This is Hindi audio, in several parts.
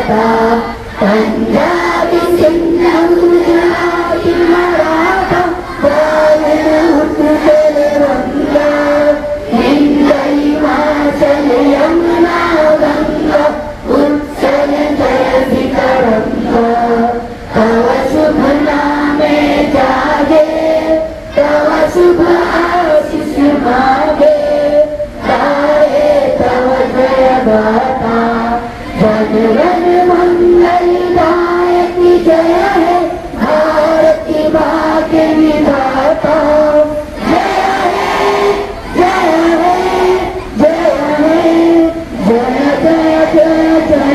जाता पंजाबी सिंध गुजराती मराठा बोले उठते रंगा हिंदी हिमाचल यमुना गंगा उत्सल जयति तरंगा तव शुभ नामे जागे तव शुभ आशीष मागे गाए तव जय गाथा जनगण मंगलदायक जय है भारती भाग्य विधाता जय है जय है जय है जय जय जय जय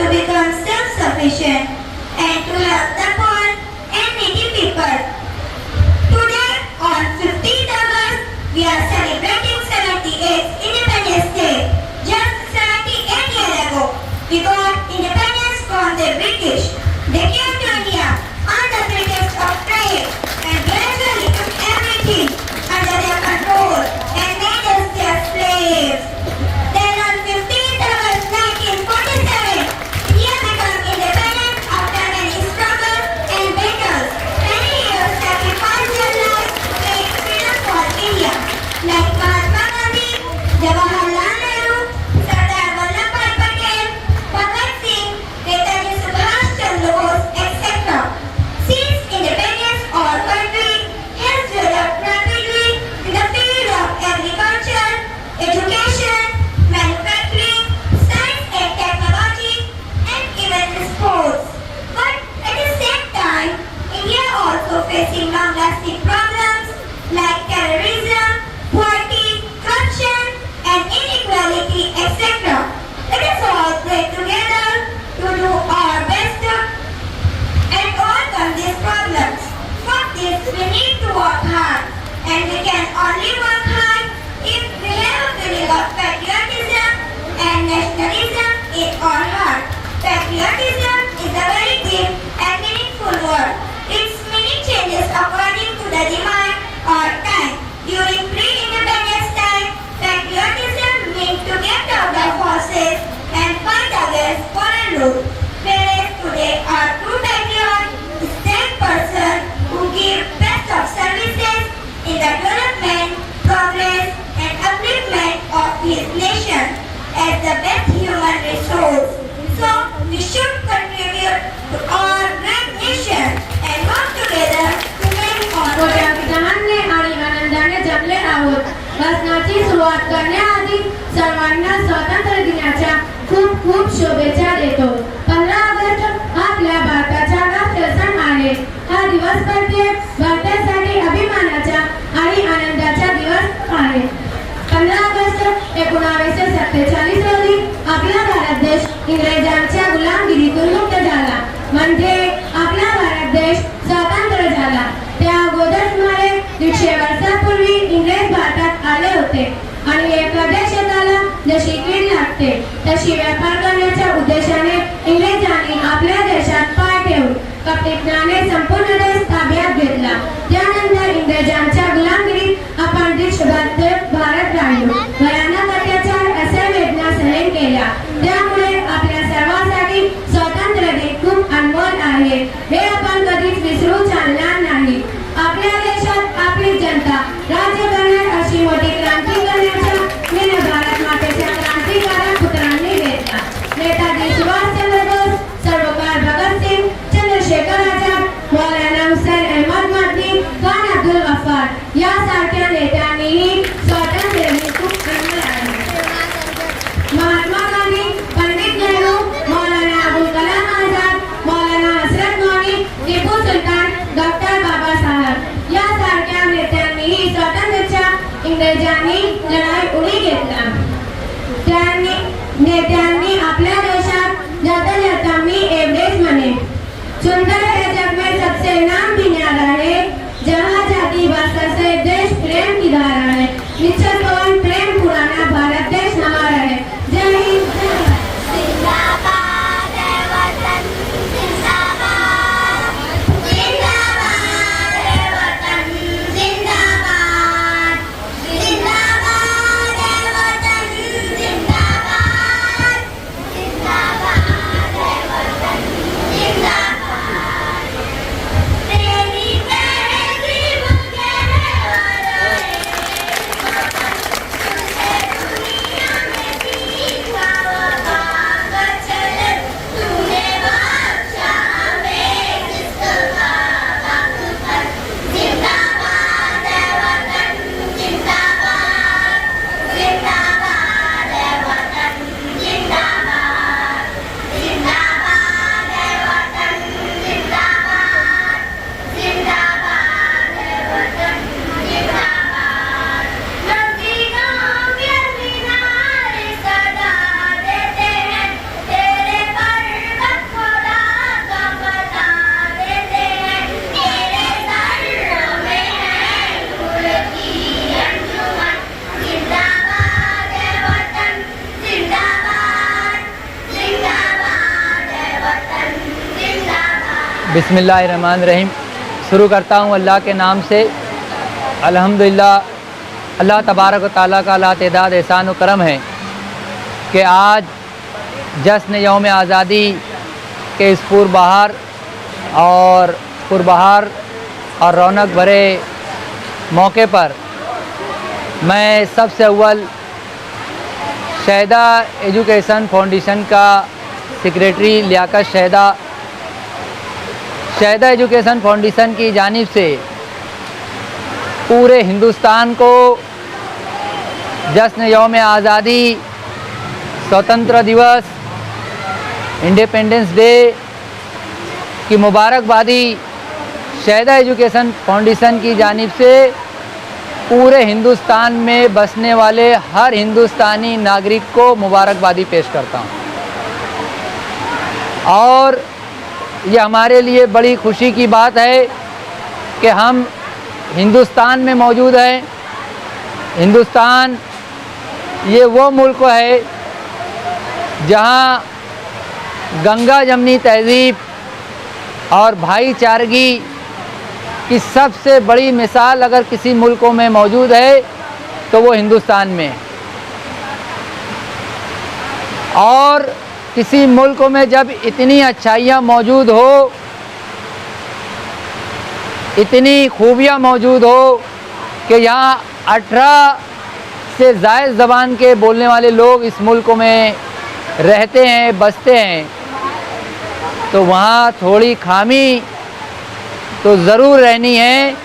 to become self-sufficient and to help the poor and needy people. Today, on 15th August, we are celebrating 78th Independence Day. Just 78 years ago, we got British. They came to India on the pretext of trade and gradually took everything under their control and made us their slaves. Then on 15th August 1947, India became independent after many struggles and battles. Many heroes sacrificed their lives to make freedom for India, like Mahatma Gandhi, Jawaharlal Nehru, Sardar Vallabhbhai Patel, Bhagat Singh, Netaji Subhash Chandra Bose, etc. Since independence, our country has developed rapidly in the field of agriculture, education, manufacturing, science and technology, and even sports. But at the same time, India also facing long-lasting problems like terrorism, poverty, corruption, and inequality, etc. Let us all pray together to do our best and overcome these problems. For this, we need to work hard, and we can only work hard if we have a feeling of patriotism and nationalism in our heart. Patriotism is a very deep and meaningful word. Its meaning changes according to the demand or time. During pre-independence time, patriotism means to get out of horses and fight against foreign rule. Whereas today, our true patriot is that person who gives best of services in the development, progress, and upliftment of his nation as the best human resource. So, we should contribute to our great nation and work together to make our मोठ्या विधानाने आणि आनंदाने जमले आहोत. भाषणाची सुरुवात करण्याआधी सर्वांना स्वातंत्र्य दिनाच्या खूप खूप शुभेच्छा देतो. 15 ऑगस्ट आपल्या भारताचा राष्ट्रीय सण आहे. हा दिवस प्रत्येक भारतीयासाठी अभिमानाचा आणि आनंदाचा दिवस आहे. 15 ऑगस्ट 1947 रोजी आपला भारत देश इंग्रजांच्या गुलामगिरीतून मुक्त झाला. म्हणजे आपला भारत देश स्वतंत्र झाला. त्या अगोदर सुमारे 150 वर्षापूर्वी इंग्रज भारतात आले होते आणि एका देशाला जशी कीड लागते तशी व्यापार करण्याच्या उद्देशाने इंग्रजांनी आपल्या देशात पाय ठेवून कपटीपणाने संपूर्ण देश ताब्यात घेतला. त्यानंतर इंग्रजांच्या गुलामगिरीत आपण देशभक्त भारत राहिलो. भयानक अत्याचार असे वेदना सहन केल्या. त्यामुळे आपल्या सर्वांसाठी स्वातंत्र्य दिन खूप अनमोल आहे. हे आपण कधीच विसरू चालणार नाही. आपल्या देशात आपली जनता राज्य करणार अशी मोठी क्रांती करण्याचा निर्णय भारत मातेच्या क्रांतिकारक पुत्रांनी घेतला. नेताजी सुभाषचंद्र बोस, सर्वकार भगतसिंग, चंद्रशेखर आझाद, मौलाना हुसैन अहमद मदनी, खान अब्दुल गफ्फार यासारख्या नेत्यांनीही स्वातंत्र्याने खूप अनमोल आहे. महात्मा गांधी, पंडित नेहरू, मौलाना अबुल कलाम आझाद, मौलाना हजरत मोहनी, टिपू सुलतान, डॉक्टर बाबासाहेब यासारख्या नेत्यांनीही स्वातंत्र्याच्या इंग्रजांनी लढाई उडी घेतला. नेत्यांनी आपल्या देशात जाता जाता मी एवढेच म्हणेन, सुंदर है जग में सबसे नाम भी न्यारा है, जहाँ जाती भाषा से देश प्रेम बिस्मिल्लाहिर्रहमानिर्रहीम। शुरू करता हूँ अल्लाह के नाम से। अल्हम्दुलिल्लाह, अल्लाह तबारक व तआला का लातेदाद एहसान व करम है कि आज जश्न यौम आज़ादी के इस पुरबहार और रौनक भरे मौके पर मैं सबसे अव्वल शहदा एजुकेशन फाउंडेशन का सेक्रेटरी लियाकत शहदा एजुकेशन फाउंडेशन की जानिब से पूरे हिंदुस्तान को जश्न यौम आज़ादी, स्वतंत्र दिवस, इंडिपेंडेंस डे की मुबारकबादी शहदा एजुकेशन फाउंडेशन की जानिब से पूरे हिंदुस्तान में बसने वाले हर हिंदुस्तानी नागरिक को मुबारकबादी पेश करता हूँ। और ये हमारे लिए बड़ी खुशी की बात है कि हम हिंदुस्तान में मौजूद हैं। हिंदुस्तान ये वो मुल्क है जहाँ गंगा जमनी तहज़ीब और भाईचारगी की सबसे बड़ी मिसाल अगर किसी मुल्कों में मौजूद है तो वो हिंदुस्तान में है। और किसी मुल्क में जब इतनी अच्छाइयाँ मौजूद हो, इतनी खूबियाँ मौजूद हो कि यहाँ 18 से ज़ायद ज़बान के बोलने वाले लोग इस मुल्क में रहते हैं, बसते हैं, तो वहाँ थोड़ी खामी तो ज़रूर रहनी है।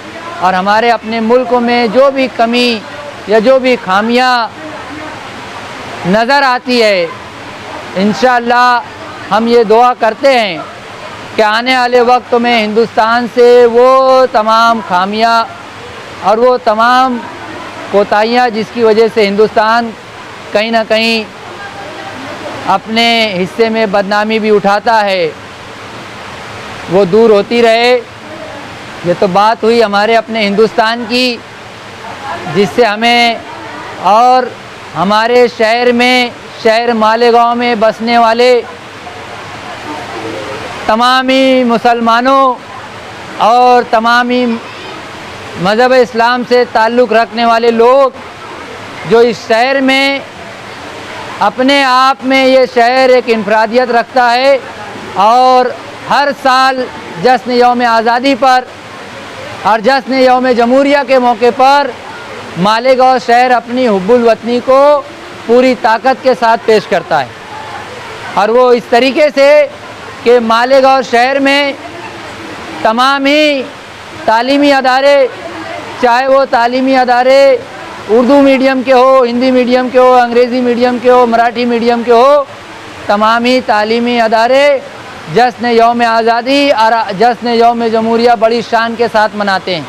और हमारे अपने मुल्क में जो भी कमी या जो भी खामियां नज़र आती है, इंशाअल्लाह हम ये दुआ करते हैं कि आने वाले वक्त में हिंदुस्तान से वो तमाम खामियां और वो तमाम कोताहियाँ जिसकी वजह से हिंदुस्तान कहीं ना कहीं अपने हिस्से में बदनामी भी उठाता है, वो दूर होती रहे। ये तो बात हुई हमारे अपने हिंदुस्तान की, जिससे हमें और हमारे शहर मालेगांव में बसने वाले तमामी मुसलमानों और तमामी मज़हब इस्लाम से ताल्लुक़ रखने वाले लोग जो इस शहर में अपने आप में ये शहर एक इनफरादियत रखता है। और हर साल जश्न यौम आज़ादी पर और जश्न यौम जमहूरिया के मौके पर मालेगांव शहर अपनी हुब्बुल वतनी को पूरी ताकत के साथ पेश करता है। और वो इस तरीके से कि मालेगांव शहर में तमाम ही तालीमी अदारे, चाहे वो तालीमी अदारे उर्दू मीडियम के हो, हिंदी मीडियम के हो, अंग्रेज़ी मीडियम के हो, मराठी मीडियम के हो, तमाम ही तालीमी अदारे जश्न यौम आज़ादी और जश्न यौम जमहूरिया बड़ी शान के साथ मनाते हैं।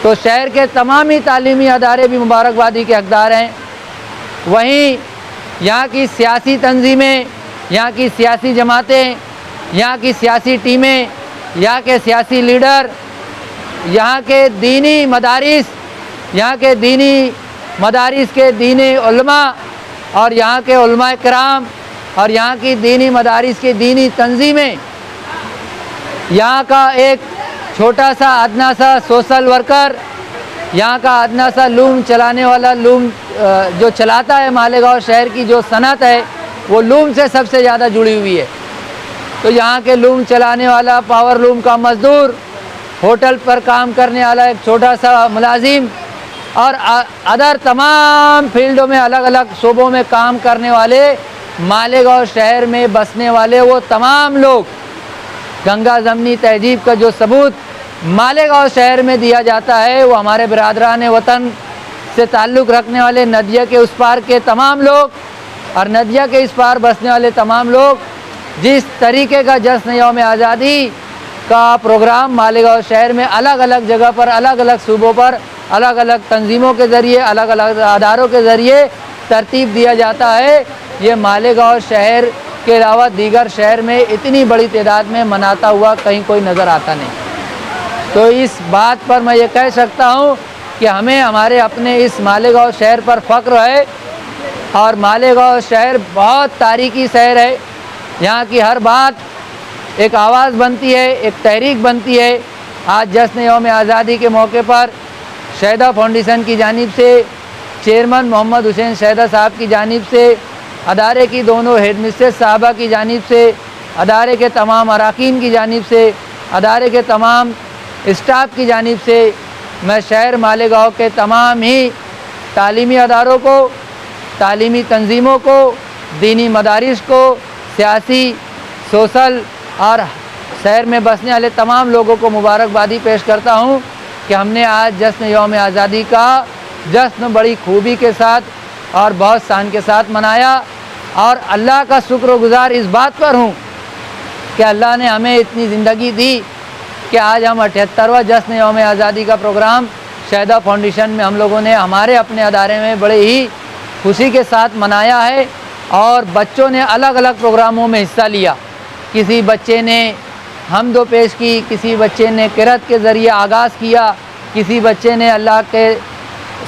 तो शहर के तमाम ही तालीमी अदारे भी मुबारकबादी के हकदार हैं। वहीं यहाँ की सियासी तंजीमें, यहाँ की सियासी जमातें, यहाँ की सियासी टीमें, यहाँ के सियासी लीडर, यहाँ के दीनी मदारिस, यहाँ के दीनी मदारिस के दीनी उलमा और यहाँ के उलमा किराम और यहाँ की दीनी मदारिस की दीनी तंजीमें, यहाँ का एक छोटा सा अदना सा सोशल वर्कर, यहाँ का अदना सा लूम चलाने वाला, लूम जो चलाता है मालेगांव शहर की जो सनत है वो लूम से सबसे ज़्यादा जुड़ी हुई है। तो यहाँ के लूम चलाने वाला, पावर लूम का मज़दूर, होटल पर काम करने वाला एक छोटा सा मुलाजिम और अदर तमाम फील्डों में अलग अलग शोबों में काम करने वाले मालेगांव शहर में बसने वाले वो तमाम लोग, गंगा जमनी तहजीब का जो सबूत मालेगांव शहर में दिया जाता है, वो हमारे बिरादरान वतन से ताल्लुक़ रखने वाले नदिया के उस पार के तमाम लोग और नदिया के इस पार बसने वाले तमाम लोग जिस तरीके का जश्न यौम आज़ादी का प्रोग्राम मालेगांव शहर में अलग अलग जगह पर, अलग अलग सूबों पर, अलग अलग तंजीमों के ज़रिए, अलग अलग अदारों के ज़रिए तरतीब दिया जाता है, ये मालेगांव शहर के अलावा दीगर शहर में इतनी बड़ी तादाद में मनाता हुआ कहीं कोई नज़र आता नहीं। तो इस बात पर मैं ये कह सकता हूँ कि हमें हमारे अपने इस मालेगांव शहर पर फ़ख्र है। और मालेगांव शहर बहुत तारीखी शहर है, यहाँ की हर बात एक आवाज़ बनती है, एक तहरीक बनती है। आज जश्न यौम आज़ादी के मौके पर शहदा फाउंडेशन की जानिब से चेयरमैन मोहम्मद हुसैन शहदा साहब की जानिब से, अदारे की दोनों हेड मिस्ट्रेस साहबा की जानिब से, अदारे के तमाम अरकान की जानिब से, अदारे के तमाम स्टाफ की जानिब से मैं शहर मालेगांव के तमाम ही तालीमी अदारों को, तालीमी तंजीमों को, दीनी मदारिस को, सियासी, सोशल और शहर में बसने वाले तमाम लोगों को मुबारकबादी पेश करता हूँ कि हमने आज जश्न यौम आज़ादी का जश्न बड़ी खूबी के साथ और बहुत शान के साथ मनाया। और अल्लाह का शुक्रगुज़ार इस बात पर हूँ कि अल्लाह ने हमें इतनी ज़िंदगी दी कि आज हम 78वां जश्न यौम आज़ादी का प्रोग्राम शहदा फाउंडेशन में हम लोगों ने हमारे अपने अदारे में बड़े ही खुशी के साथ मनाया है। और बच्चों ने अलग अलग प्रोग्रामों में हिस्सा लिया। किसी बच्चे ने हमदो पेश की, किसी बच्चे ने किरत के ज़रिए आगाज़ किया, किसी बच्चे ने अल्लाह के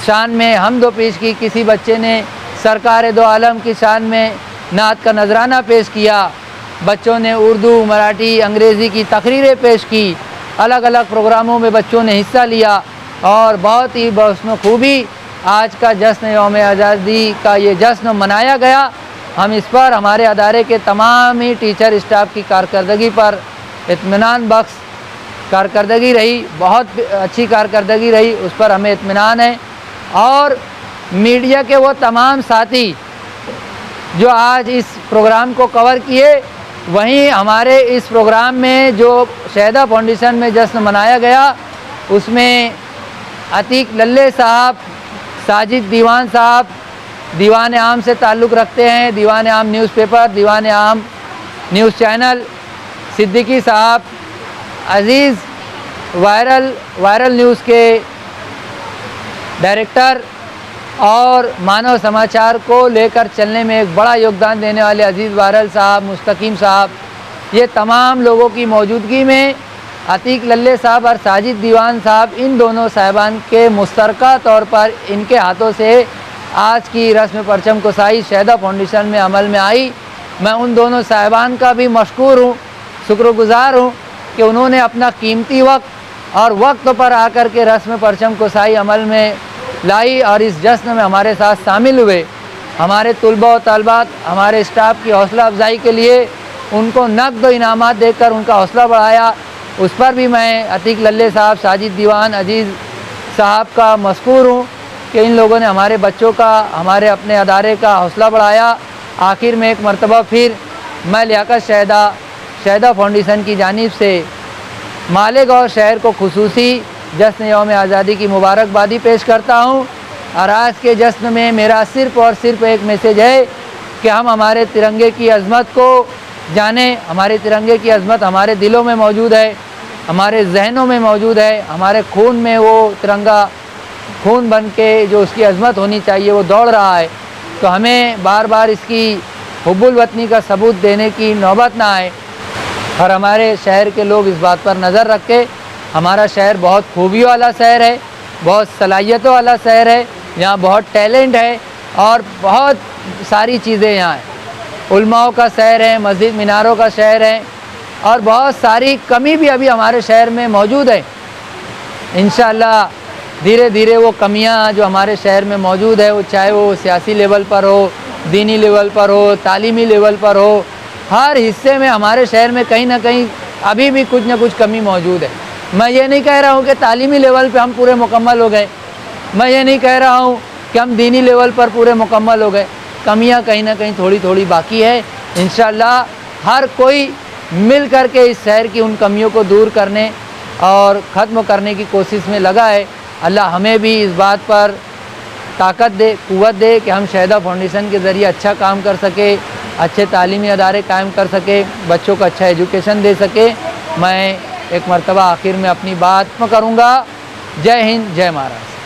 शान में हमदो पेश की, किसी बच्चे ने सरकार दो आलम की शान में नात का नजराना पेश किया। बच्चों ने उर्दू, मराठी, अंग्रेज़ी की तकरीरें पेश की। अलग अलग प्रोग्रामों में बच्चों ने हिस्सा लिया और बहुत ही बहस्न खूबी आज का जश्न यौम आज़ादी का ये जश्न मनाया गया। हम इस पर हमारे अदारे के तमाम ही टीचर स्टाफ की कारकर्दगी पर इत्मीनान बख्श कारकर्दगी रही, बहुत अच्छी कारकर्दगी रही, उस पर हमें इत्मीनान है। और मीडिया के वो तमाम साथी जो आज इस प्रोग्राम को कवर किए, वहीं हमारे इस प्रोग्राम में जो शहदा फाउंडेशन में जश्न मनाया गया उसमें अतीक लल्ले साहब, साजिद दीवान साहब दीवान आम से ताल्लुक़ रखते हैं, दीवान आम न्यूज़पेपर, दीवान आम न्यूज़ चैनल, सिद्दीकी साहब अज़ीज़ वायरल न्यूज़ के डायरेक्टर और मानव समाचार को लेकर चलने में एक बड़ा योगदान देने वाले अज़ीज़ वायरल साहब, मुस्तकीम साहब, ये तमाम लोगों की मौजूदगी में अतीक लल्ले साहब और साजिद दीवान साहब, इन दोनों साहिबान के मुश्तरका तौर पर इनके हाथों से आज की रस्म परचम कुसाई शहदा फाउंडेशन में अमल में आई। मैं उन दोनों साहिबान का भी मशकूर हूँ, शुक्रगुज़ार हूँ कि उन्होंने अपना कीमती वक्त और वक्त पर आकर के रस्म परचम कुसाई अमल में लाई और इस जश्न में हमारे साथ शामिल हुए। हमारे तुलबा और तलबात, हमारे स्टाफ की हौसला अफजाई के लिए उनको नक़द व इनामात देकर उनका हौसला बढ़ाया। उस पर भी मैं अतीक लल्ले साहब, साजिद दीवान, अजीज़ साहब का मशकूर हूँ कि इन लोगों ने हमारे बच्चों का, हमारे अपने अदारे का हौसला बढ़ाया। आखिर में एक मरतबा फिर मैं लियाकत शहदा फाउंडेशन की जानिब से मालेगांव शहर को खुसूसी जश्न यौम आज़ादी की मुबारकबादी पेश करता हूँ। और आज के जश्न में मेरा सिर्फ़ और सिर्फ एक मैसेज है कि हम हमारे तिरंगे की अज़मत को जानें। हमारे तिरंगे की अज़मत हमारे दिलों में मौजूद है, हमारे जहनों में मौजूद है, हमारे खून में वो तिरंगा खून बन के जो उसकी अज़मत होनी चाहिए वो दौड़ रहा है। तो हमें बार बार इसकी हुब्बुल वतनी का सबूत देने की नौबत ना आए और हमारे शहर के लोग इस बात पर नज़र रख के, हमारा शहर बहुत खूबियों वाला शहर है, बहुत सलाहियतों वाला शहर है, यहाँ बहुत टैलेंट है और बहुत सारी चीज़ें यहाँ हैं। उलमाओं का शहर है, मस्जिद मीनारों का शहर है और बहुत सारी कमी भी अभी हमारे शहर में मौजूद है। इंशाअल्लाह धीरे धीरे वो कमियां जो हमारे शहर में मौजूद है, वो चाहे वो सियासी लेवल पर हो, दीनी लेवल पर हो, तालीमी लेवल पर हो, हर हिस्से में हमारे शहर में कहीं ना कहीं अभी भी कुछ ना कुछ कमी मौजूद है। मैं ये नहीं कह रहा हूँ कि तालीमी लेवल पे हम पूरे मुकम्मल हो गए, मैं ये नहीं कह रहा हूँ कि हम दीनी लेवल पर पूरे मुकम्मल हो गए, कमियाँ कहीं ना कहीं थोड़ी थोड़ी बाकी है। इंशाअल्लाह हर कोई मिल कर के इस शहर की उन कमियों को दूर करने और ख़त्म करने की कोशिश में लगा है। अल्लाह हमें भी इस बात पर ताकत दे, क़ुव्वत दे कि हम शहदा फाउंडेशन के ज़रिए अच्छा काम कर सके, अच्छे तालीमी अदारे कायम कर सके, बच्चों को अच्छा एजुकेशन दे सके। मैं एक मरतबा आखिर में अपनी बात करूँगा। जय हिंद, जय महाराष्ट्र।